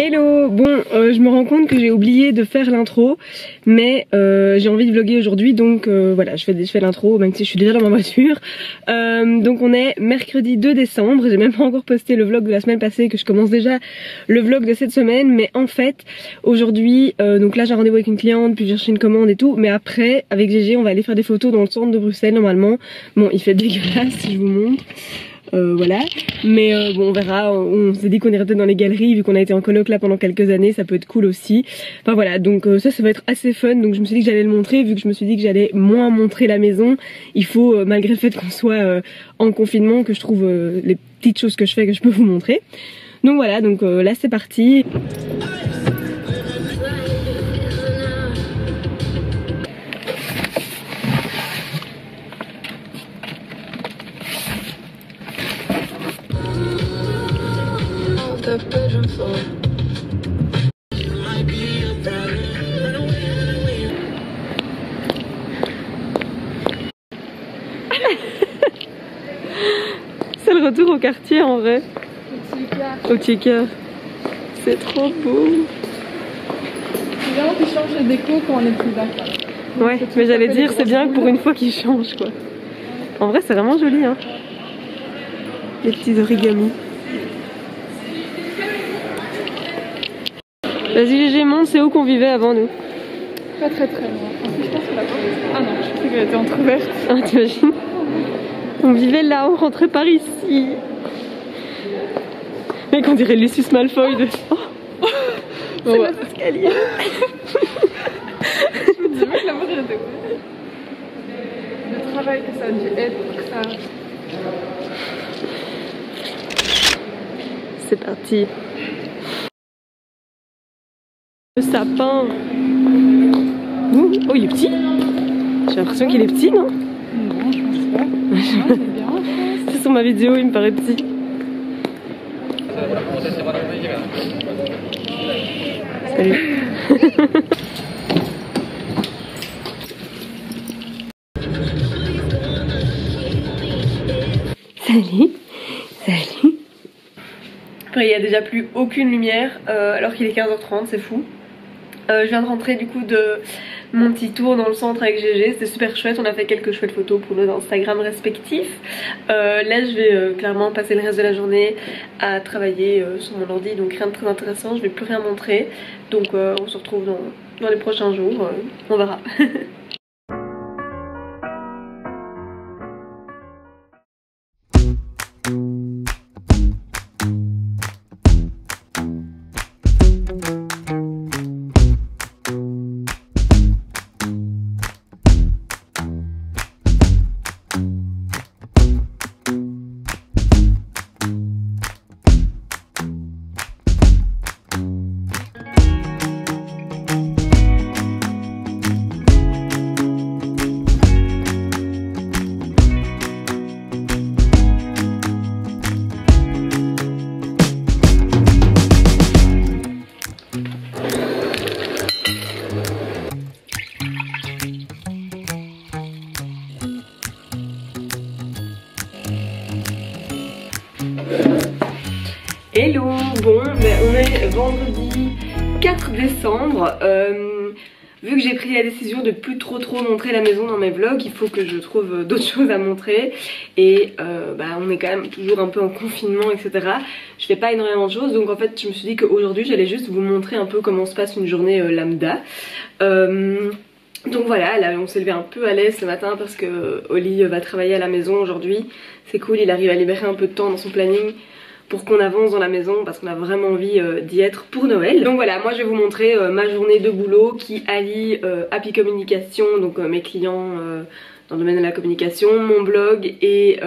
Hello. Bon, je me rends compte que j'ai oublié de faire l'intro, mais j'ai envie de vlogger aujourd'hui, donc voilà, je fais l'intro, même si je suis déjà dans ma voiture. Donc on est mercredi 2 décembre, j'ai même pas encore posté le vlog de la semaine passée, que je commence déjà le vlog de cette semaine, mais en fait, aujourd'hui, donc là j'ai un rendez-vous avec une cliente, puis j'ai cherché une commande et tout, mais après, avec GG, on va aller faire des photos dans le centre de Bruxelles normalement. Bon, il fait dégueulasse si je vous montre. Voilà, mais bon, on verra. On s'est dit qu'on irait peut-être dans les galeries, vu qu'on a été en coloc là pendant quelques années, ça peut être cool aussi. Enfin voilà, donc ça va être assez fun, donc je me suis dit que j'allais le montrer, vu que je me suis dit que j'allais moins montrer la maison. Il faut, malgré le fait qu'on soit en confinement, que je trouve les petites choses que je fais que je peux vous montrer. Donc voilà, donc là c'est parti. C'est le retour au quartier en vrai. Au Tchika. C'est trop beau. C'est vraiment qu'ils changent de déco quand on est plus bas. Ouais, mais j'allais dire, c'est bien pour une fois qu'ils changent quoi. En vrai, c'est vraiment joli hein. Les petits origamis. Vas-y GG, monte, c'est où qu'on vivait avant nous? Pas très loin. Ensuite, je pense que la porte... Ah non, je pensais qu'elle était entrouverte. Ah, t'imagines? On vivait là, on rentrait par ici. Mec, on dirait Lucius Malfoy de... Oh, c'est ouais. L'escalier. Je me disais que la porte était ouverte. Le travail que ça a dû être pour que ça... C'est parti. Le sapin. Ouh, oh, il est petit. J'ai l'impression qu'il est petit, non? Non, je pense pas. Non, il est bien, je pense. C'est sur ma vidéo, il me paraît petit. Salut. Salut. Salut. Après, il n'y a déjà plus aucune lumière alors qu'il est 15h30, c'est fou. Je viens de rentrer du coup de mon petit tour dans le centre avec GG, c'était super chouette, on a fait quelques chouettes photos pour nos Instagram respectifs. Là je vais clairement passer le reste de la journée à travailler sur mon ordi, donc rien de très intéressant, je vais plus rien montrer. Donc on se retrouve dans les prochains jours, on verra. Hello, bon, ben on est vendredi 4 décembre. Vu que j'ai pris la décision de plus trop montrer la maison dans mes vlogs, il faut que je trouve d'autres choses à montrer. Et bah, on est quand même toujours un peu en confinement, etc. Je fais pas énormément de choses, donc en fait je me suis dit qu'aujourd'hui j'allais juste vous montrer un peu comment se passe une journée lambda. Donc voilà, là on s'est levé un peu à l'aise ce matin parce que Oli va travailler à la maison aujourd'hui. C'est cool, il arrive à libérer un peu de temps dans son planning pour qu'on avance dans la maison parce qu'on a vraiment envie d'y être pour Noël. Donc voilà, moi je vais vous montrer ma journée de boulot qui allie Happy Communication, donc mes clients dans le domaine de la communication, mon blog et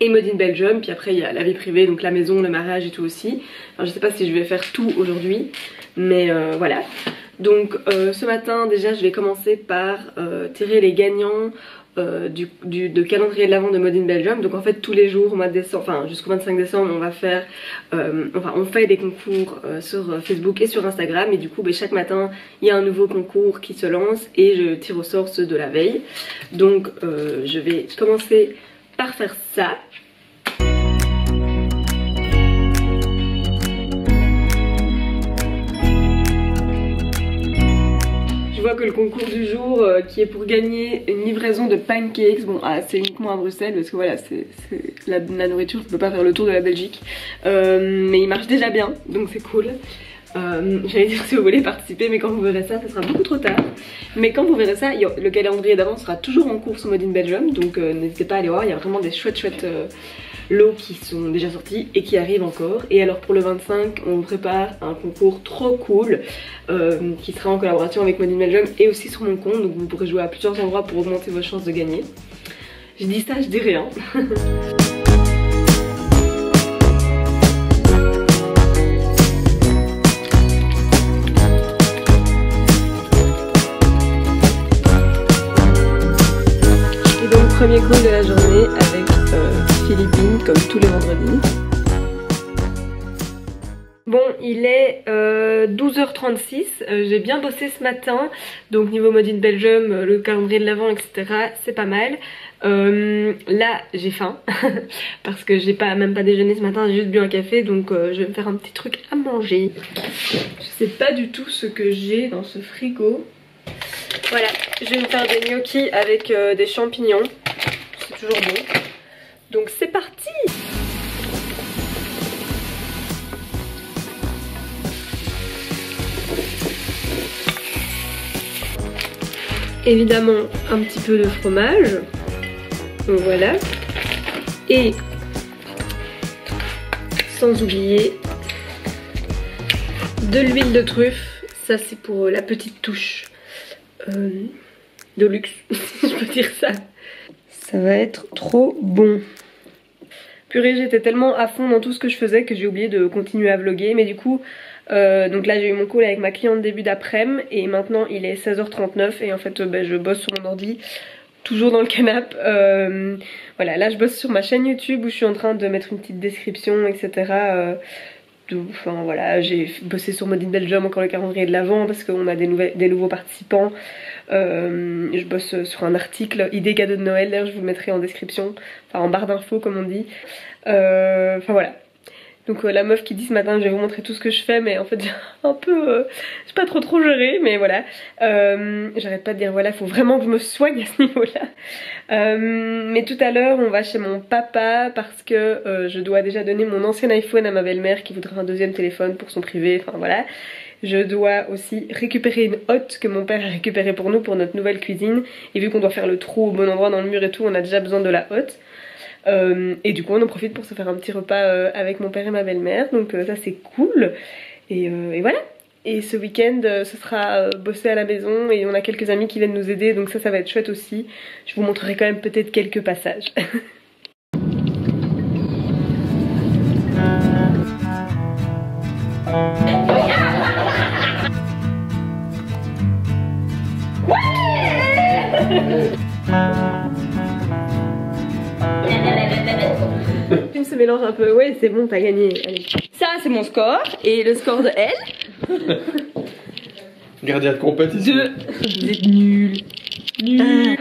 Mode in Belgium. Puis après il y a la vie privée, donc la maison, le mariage et tout aussi. Alors je sais pas si je vais faire tout aujourd'hui, mais voilà. Donc ce matin déjà je vais commencer par tirer les gagnants de calendrier de l'avant de Mode in Belgium. Donc en fait tous les jours au mois de décembre, enfin jusqu'au 25 décembre on va faire enfin on fait des concours sur Facebook et sur Instagram, et du coup chaque matin il y a un nouveau concours qui se lance et je tire au sort ceux de la veille. Donc je vais commencer par faire ça. Je vois que le concours du jour qui est pour gagner une livraison de pancakes, bon c'est uniquement à Bruxelles parce que voilà c'est la nourriture, tu peux pas faire le tour de la Belgique, mais il marche déjà bien donc c'est cool. J'allais dire si vous voulez participer, mais quand vous verrez ça, ça sera beaucoup trop tard. Mais quand vous verrez ça, le calendrier d'avance sera toujours en cours sur Made in Belgium, donc n'hésitez pas à aller voir, il y a vraiment des chouettes lots qui sont déjà sortis et qui arrivent encore. Et alors pour le 25, on prépare un concours trop cool qui sera en collaboration avec Made in Belgium et aussi sur mon compte, donc vous pourrez jouer à plusieurs endroits pour augmenter vos chances de gagner. Je dis ça, je dis rien. Premier call de la journée avec Philippine comme tous les vendredis. Bon, il est 12h36, j'ai bien bossé ce matin, donc niveau Made in Belgium, le calendrier de l'avant, etc. c'est pas mal. Là j'ai faim parce que j'ai même pas déjeuné ce matin, j'ai juste bu un café, donc je vais me faire un petit truc à manger. Je sais pas du tout ce que j'ai dans ce frigo. Voilà, je vais me faire des gnocchis avec des champignons, c'est toujours bon. Donc c'est parti! Évidemment un petit peu de fromage, donc voilà, et sans oublier de l'huile de truffe, ça c'est pour la petite touche de luxe, si je peux dire ça. Ça va être trop bon. Purée, j'étais tellement à fond dans tout ce que je faisais que j'ai oublié de continuer à vlogger, mais du coup donc là j'ai eu mon call avec ma cliente début d'après-midi et maintenant il est 16h39 et en fait je bosse sur mon ordi, toujours dans le canapé. Voilà, là je bosse sur ma chaîne YouTube où je suis en train de mettre une petite description, etc. Enfin voilà, j'ai bossé sur Made in Belgium, encore le calendrier de l'avant parce qu'on a des nouveaux participants. Je bosse sur un article idée cadeau de Noël, d'ailleurs je vous le mettrai en description, enfin en barre d'infos comme on dit. Enfin voilà. Donc la meuf qui dit ce matin je vais vous montrer tout ce que je fais, mais en fait j'ai un peu j'ai pas trop géré, mais voilà. J'arrête pas de dire voilà, faut vraiment que je me soigne à ce niveau là. Mais tout à l'heure on va chez mon papa parce que je dois déjà donner mon ancien iPhone à ma belle-mère qui voudrait un deuxième téléphone pour son privé, enfin voilà. Je dois aussi récupérer une hotte que mon père a récupérée pour nous pour notre nouvelle cuisine, et vu qu'on doit faire le trou au bon endroit dans le mur et tout, on a déjà besoin de la hotte. Et du coup on en profite pour se faire un petit repas avec mon père et ma belle-mère, donc ça c'est cool. Et voilà. Et ce week-end ce sera bosser à la maison et on a quelques amis qui viennent nous aider, donc ça va être chouette aussi. Je vous montrerai quand même peut-être quelques passages. Tu se mélange un peu, ouais c'est bon, t'as gagné. Allez. Ça c'est mon score et le score de elle. Gardien de compétition. Vous êtes nuls. Nul.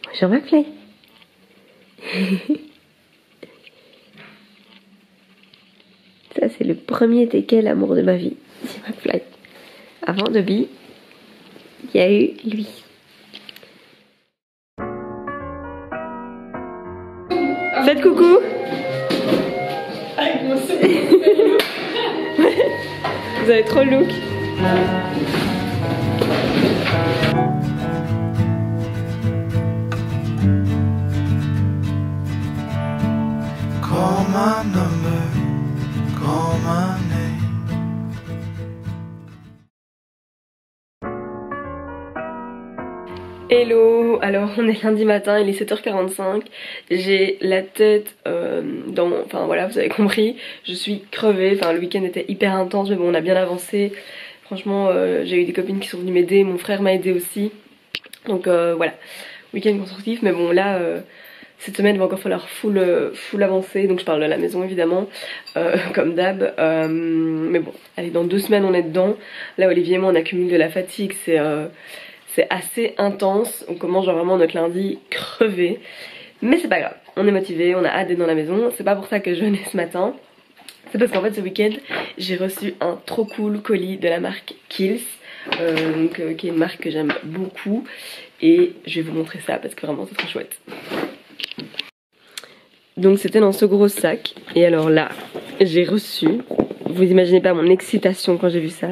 Bonjour McFly. Ça c'est le premier teckel amour de ma vie, c'est McFly. Avant Dobby, il y a eu lui. Faites coucou. Vous avez trop le look. Call my number, call my name. Hello, alors on est lundi matin, il est 7h45, j'ai la tête enfin voilà, vous avez compris, je suis crevée, enfin le week-end était hyper intense mais bon on a bien avancé, franchement j'ai eu des copines qui sont venues m'aider, mon frère m'a aidé aussi, donc voilà, week-end constructif, mais bon là cette semaine il va encore falloir full avancer, donc je parle de la maison évidemment, comme d'hab, mais bon, allez dans 2 semaines on est dedans, là Olivier et moi on accumule de la fatigue, c'est assez intense, on commence genre vraiment notre lundi crevé. Mais c'est pas grave, on est motivé, on a hâte d'être dans la maison. C'est pas pour ça que je venais ce matin. C'est parce qu'en fait ce week-end j'ai reçu un trop cool colis de la marque Kiehl's. qui est une marque que j'aime beaucoup. Et je vais vous montrer ça parce que vraiment c'est trop chouette. Donc c'était dans ce gros sac. Et alors là, j'ai reçu, vous imaginez pas mon excitation quand j'ai vu ça,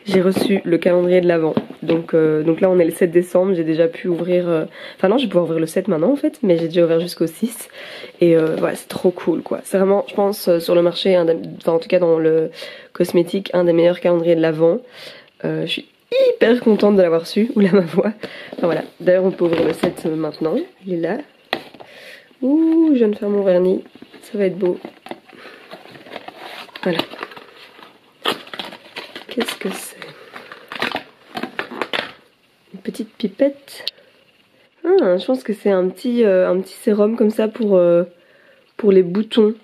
j'ai reçu le calendrier de l'Avent. Donc là on est le 7 décembre, j'ai déjà pu ouvrir, enfin non je vais pouvoir ouvrir le 7 maintenant en fait, mais j'ai déjà ouvert jusqu'au 6. Et voilà, c'est trop cool quoi. C'est vraiment, je pense, sur le marché, enfin en tout cas dans le cosmétique, un des meilleurs calendriers de l'Avent. Je suis hyper contente de l'avoir reçu, oula ma voix. Enfin voilà, d'ailleurs on peut ouvrir le 7 maintenant, il est là. Ouh, je viens de faire mon vernis, ça va être beau. Voilà. Qu'est-ce que c'est? Une petite pipette. Ah, je pense que c'est un petit sérum comme ça pour les boutons.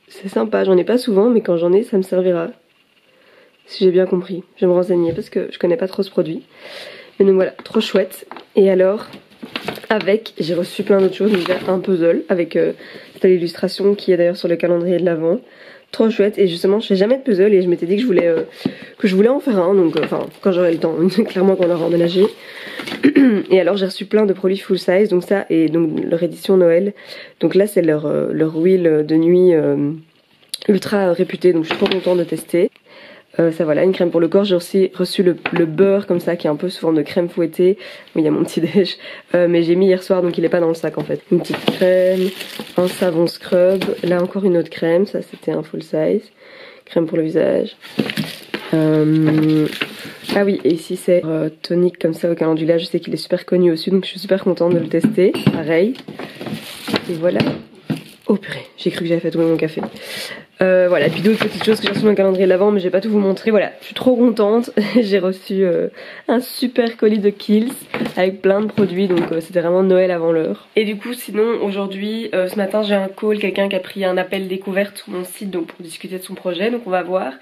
C'est sympa, j'en ai pas souvent, mais quand j'en ai, ça me servira. Si j'ai bien compris. Je vais me renseigner parce que je connais pas trop ce produit. Mais donc voilà, trop chouette. Et alors, j'ai reçu plein d'autres choses. Déjà un puzzle avec cette illustration qui est d'ailleurs sur le calendrier de l'Avent. Trop chouette. Et justement, je fais jamais de puzzle et je m'étais dit que je voulais en faire un. Donc, enfin, quand j'aurai le temps. Clairement, quand on aura emménagé. Et alors, j'ai reçu plein de produits full size. Donc ça, et donc leur édition Noël. Donc là, c'est leur huile de nuit ultra réputée. Donc je suis trop contente de tester. Ça voilà, une crème pour le corps. J'ai aussi reçu le beurre comme ça qui est un peu sous forme de crème fouettée. Oui, il y a mon petit déj, mais j'ai mis hier soir donc il est pas dans le sac en fait. Une petite crème, un savon scrub, là encore une autre crème, ça c'était un full size. Crème pour le visage. Ah oui, et ici c'est tonique comme ça au calendula. Je sais qu'il est super connu aussi donc je suis super contente de le tester. Pareil. Et voilà. Oh purée, j'ai cru que j'avais fait tomber mon café. Voilà, et puis d'autres petites choses que j'ai reçues dans le calendrier de l'Avent, mais je vais pas tout vous montrer. Voilà, je suis trop contente. J'ai reçu un super colis de Kiehl's avec plein de produits, donc c'était vraiment Noël avant l'heure. Et du coup, sinon, aujourd'hui, ce matin, j'ai un call, quelqu'un qui a pris un appel découverte sur mon site donc pour discuter de son projet, donc on va voir.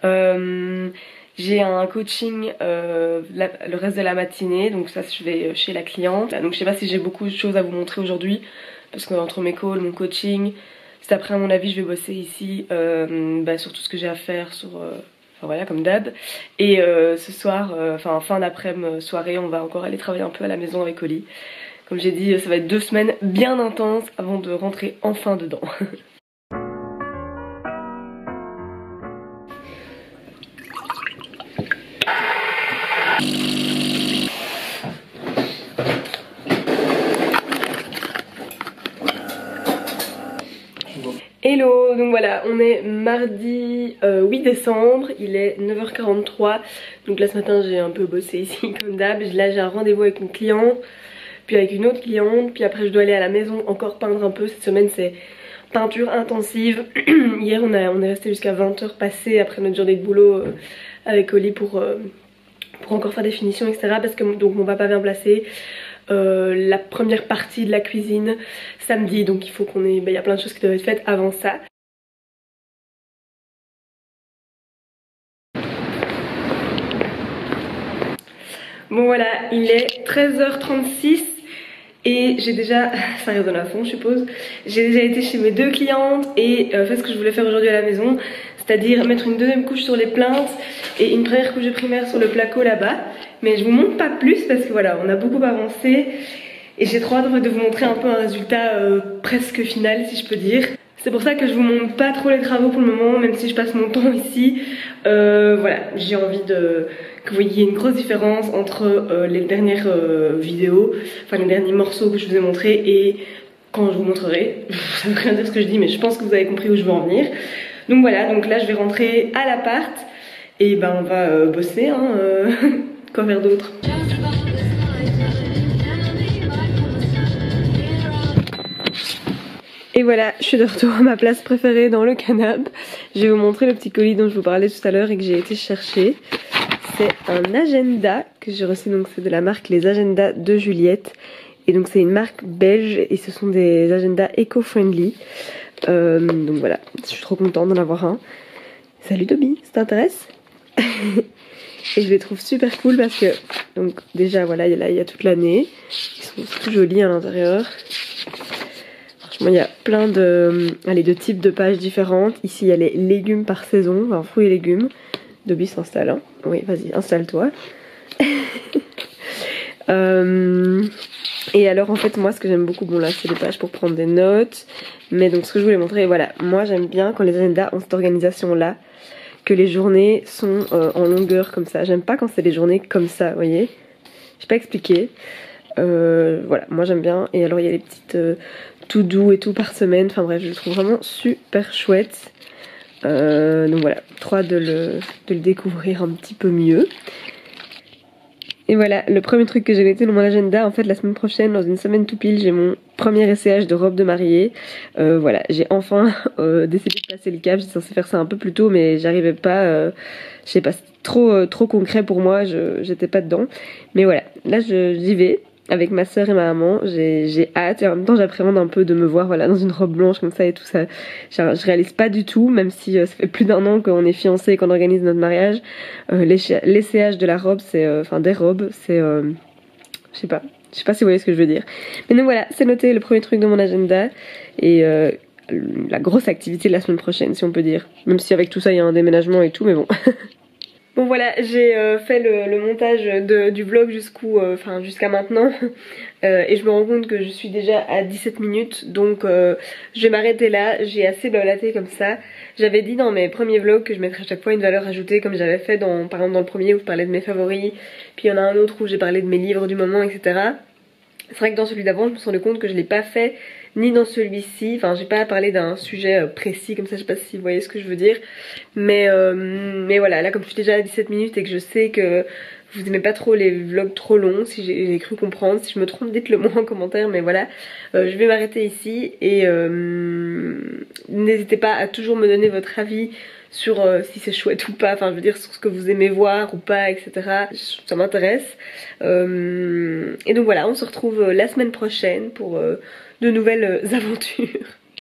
J'ai un coaching le reste de la matinée, donc ça je vais chez la cliente. Donc je sais pas si j'ai beaucoup de choses à vous montrer aujourd'hui, parce qu'entre mes calls, mon coaching, cet après à mon avis je vais bosser ici sur tout ce que j'ai à faire sur... Enfin voilà, comme d'hab. Et ce soir, fin d'après-midi, soirée, on va encore aller travailler un peu à la maison avec Oli. Comme j'ai dit, ça va être 2 semaines bien intenses avant de rentrer enfin dedans. Hello, donc voilà, on est mardi 8 décembre, il est 9h43, donc là ce matin j'ai un peu bossé ici comme d'hab. Là j'ai un rendez-vous avec une cliente, puis avec une autre cliente, puis après je dois aller à la maison encore peindre un peu. Cette semaine c'est peinture intensive. Hier on est resté jusqu'à 20h passées après notre journée de boulot avec Oli pour encore faire des finitions etc. Parce que donc mon papa vient placer la première partie de la cuisine samedi, donc il faut qu'on ait, il y a plein de choses qui doivent être faites avant ça. Bon voilà, il est 13h36 et j'ai déjà, ça résonne à fond je suppose, j'ai déjà été chez mes 2 clientes et fait ce que je voulais faire aujourd'hui à la maison, c'est-à-dire mettre une deuxième couche sur les plinthes et une première couche de primaire sur le placo là-bas. Mais je vous montre pas plus parce que voilà, on a beaucoup avancé et j'ai trop hâte de vous montrer un peu un résultat presque final si je peux dire. C'est pour ça que je vous montre pas trop les travaux pour le moment, même si je passe mon temps ici. Voilà, j'ai envie que vous voyez une grosse différence entre les dernières vidéos, enfin les derniers morceaux que je vous ai montrés et quand je vous montrerai. Ça veut rien dire ce que je dis, mais je pense que vous avez compris où je veux en venir. Donc voilà, donc là je vais rentrer à l'appart et ben on va bosser, hein, quoi faire d'autre. Et voilà, je suis de retour à ma place préférée dans le canapé. Je vais vous montrer le petit colis dont je vous parlais tout à l'heure et que j'ai été chercher. C'est un agenda que j'ai reçu, donc c'est de la marque Les Agendas de Juliette. Et donc c'est une marque belge et ce sont des agendas éco-friendly. Donc voilà, je suis trop contente d'en avoir un. Salut Toby, ça t'intéresse? Et je les trouve super cool parce que, donc déjà voilà, là il y a toute l'année. Ils sont tout jolis à l'intérieur. Franchement il y a plein de types de pages différentes. Ici il y a les légumes par saison, enfin fruits et légumes. Dobby s'installe, hein. Oui, vas-y, installe-toi. Et alors en fait moi ce que j'aime beaucoup, bon là c'est des pages pour prendre des notes, mais donc ce que je voulais montrer, voilà, moi j'aime bien quand les agendas ont cette organisation là, que les journées sont en longueur comme ça. J'aime pas quand c'est des journées comme ça, vous voyez. Je sais pas expliquer. Voilà, moi j'aime bien. Et alors il y a les petites tout doux et tout par semaine. Enfin bref, je le trouve vraiment super chouette. Donc voilà, trop hâte de le découvrir un petit peu mieux. Et voilà, le premier truc que j'ai noté dans mon agenda, en fait la semaine prochaine, dans une semaine tout pile, j'ai mon premier essayage de robe de mariée. Voilà, j'ai enfin décidé de passer le cap. J'étais censée faire ça un peu plus tôt, mais j'arrivais pas, je sais pas, c'était trop concret pour moi, j'étais pas dedans. Mais voilà, là j'y vais avec ma soeur et ma maman, j'ai hâte et en même temps j'appréhende un peu de me voir voilà dans une robe blanche comme ça et tout ça. Je réalise pas du tout, même si ça fait plus d'1 an qu'on est fiancés et qu'on organise notre mariage. L'essayage de la robe, c'est enfin des robes, c'est je sais pas si vous voyez ce que je veux dire. Mais donc voilà, c'est noté, le premier truc de mon agenda et la grosse activité de la semaine prochaine si on peut dire. Même si avec tout ça il y a un déménagement et tout, mais bon. Bon voilà, j'ai fait le montage du vlog jusqu'à maintenant et je me rends compte que je suis déjà à 17 minutes donc je vais m'arrêter là. J'ai assez blablaté comme ça. J'avais dit dans mes premiers vlogs que je mettrais à chaque fois une valeur ajoutée comme j'avais fait par exemple dans le premier où je parlais de mes favoris, puis il y en a un autre où j'ai parlé de mes livres du moment, etc. C'est vrai que dans celui d'avant je me suis rendu compte que je l'ai pas fait, ni dans celui-ci, enfin j'ai pas parlé d'un sujet précis comme ça, je sais pas si vous voyez ce que je veux dire. Mais voilà, là comme je suis déjà à 17 minutes et que je sais que vous aimez pas trop les vlogs trop longs, si j'ai cru comprendre, si je me trompe dites-le moi en commentaire, mais voilà, je vais m'arrêter ici et n'hésitez pas à toujours me donner votre avis sur si c'est chouette ou pas, enfin je veux dire sur ce que vous aimez voir ou pas, etc. Ça m'intéresse. Et donc voilà, on se retrouve la semaine prochaine pour de nouvelles aventures.